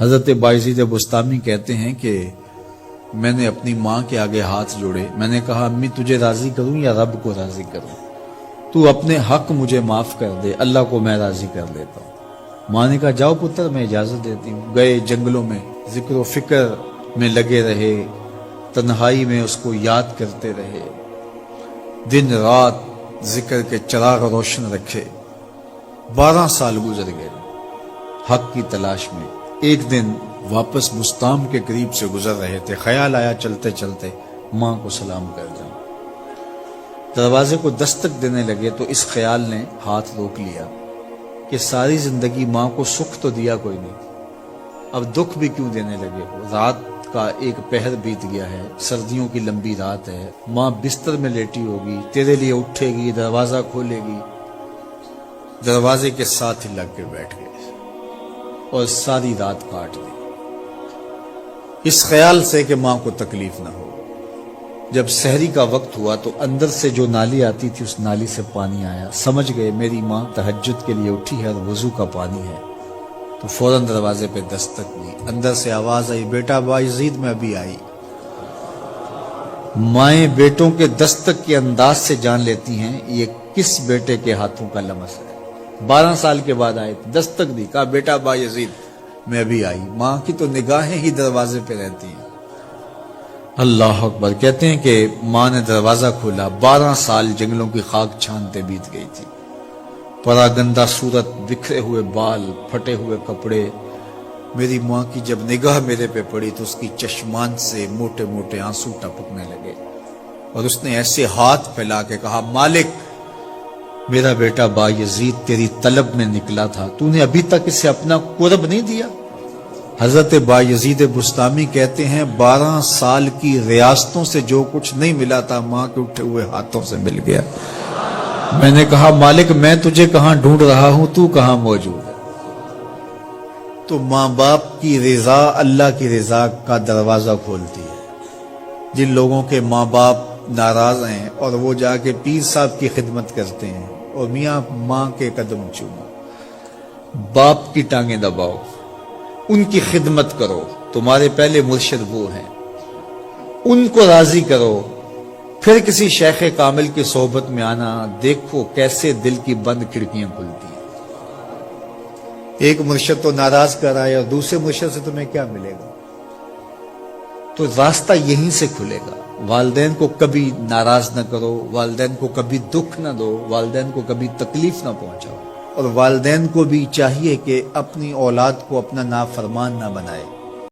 حضرت بایزید بستامی کہتے ہیں کہ میں نے اپنی ماں کے آگے ہاتھ جوڑے، میں نے کہا امی تجھے راضی کروں یا رب کو راضی کروں؟ تو اپنے حق مجھے معاف کر دے، اللہ کو میں راضی کر لیتا ہوں۔ ماں نے کہا جاؤ پتر میں اجازت دیتی ہوں۔ گئے جنگلوں میں ذکر و فکر میں لگے رہے، تنہائی میں اس کو یاد کرتے رہے، دن رات ذکر کے چراغ روشن رکھے۔ 12 سال گزر گئے حق کی تلاش میں۔ ایک دن واپس بستام کے قریب سے گزر رہے تھے، خیال آیا چلتے چلتے ماں کو سلام کر جاؤں۔ دروازے کو دستک دینے لگے تو اس خیال نے ہاتھ روک لیا کہ ساری زندگی ماں کو سکھ تو دیا کوئی نہیں، اب دکھ بھی کیوں دینے لگے ہو؟ رات کا ایک پہر بیت گیا ہے، سردیوں کی لمبی رات ہے، ماں بستر میں لیٹی ہوگی، تیرے لیے اٹھے گی، دروازہ کھولے گی۔ دروازے کے ساتھ ہی لگ کے بیٹھ گئے اور ساری رات کاٹ دی، اس خیال سے کہ ماں کو تکلیف نہ ہو۔ جب سحری کا وقت ہوا تو اندر سے جو نالی آتی تھی اس نالی سے پانی آیا، سمجھ گئے میری ماں تہجد کے لیے اٹھی ہے اور وضو کا پانی ہے، تو فوراً دروازے پہ دستک دی۔ اندر سے آواز آئی بیٹا بایزید میں ابھی آئی۔ مائیں بیٹوں کے دستک کے انداز سے جان لیتی ہیں یہ کس بیٹے کے ہاتھوں کا لمس ہے۔ 12 سال کے بعد آئے، دستک دی، کہا بیٹا بایزید میں ابھی آئی۔ ماں کی تو نگاہیں ہی دروازے پہ رہتی ہیں۔ اللہ اکبر۔ کہتے ہیں کہ ماں نے دروازہ کھولا، 12 سال جنگلوں کی خاک چھانتے بیت گئی تھی، پراگندہ صورت، بکھرے ہوئے بال، پھٹے ہوئے کپڑے۔ میری ماں کی جب نگاہ میرے پہ پڑی تو اس کی چشمان سے موٹے موٹے آنسو ٹپکنے لگے، اور اس نے ایسے ہاتھ پھیلا کے کہا مالک میرا بیٹا بایزید تیری طلب میں نکلا تھا، تو نے ابھی تک اسے اپنا قرب نہیں دیا۔ حضرت بایزید بستامی کہتے ہیں 12 سال کی ریاستوں سے جو کچھ نہیں ملا تھا ماں کے اٹھے ہوئے ہاتھوں سے مل گیا۔ میں نے کہا مالک میں تجھے کہاں ڈھونڈ رہا ہوں، تو کہاں موجود ہے؟ تو ماں باپ کی رضا اللہ کی رضا کا دروازہ کھولتی ہے۔ جن لوگوں کے ماں باپ ناراض ہیں اور وہ جا کے پیر صاحب کی خدمت کرتے ہیں اور میاں ماں کے قدم چومو، باپ کی ٹانگیں دباؤ، ان کی خدمت کرو، تمہارے پہلے مرشد وہ ہیں، ان کو راضی کرو، پھر کسی شیخ کامل کی صحبت میں آنا، دیکھو کیسے دل کی بند کھڑکیاں کھلتی ہیں۔ ایک مرشد تو ناراض کر آئے اور دوسرے مرشد سے تمہیں کیا ملے گا؟ تو راستہ یہیں سے کھلے گا۔ والدین کو کبھی ناراض نہ کرو، والدین کو کبھی دکھ نہ دو، والدین کو کبھی تکلیف نہ پہنچاؤ، اور والدین کو بھی چاہیے کہ اپنی اولاد کو اپنا نافرمان نہ بنائے۔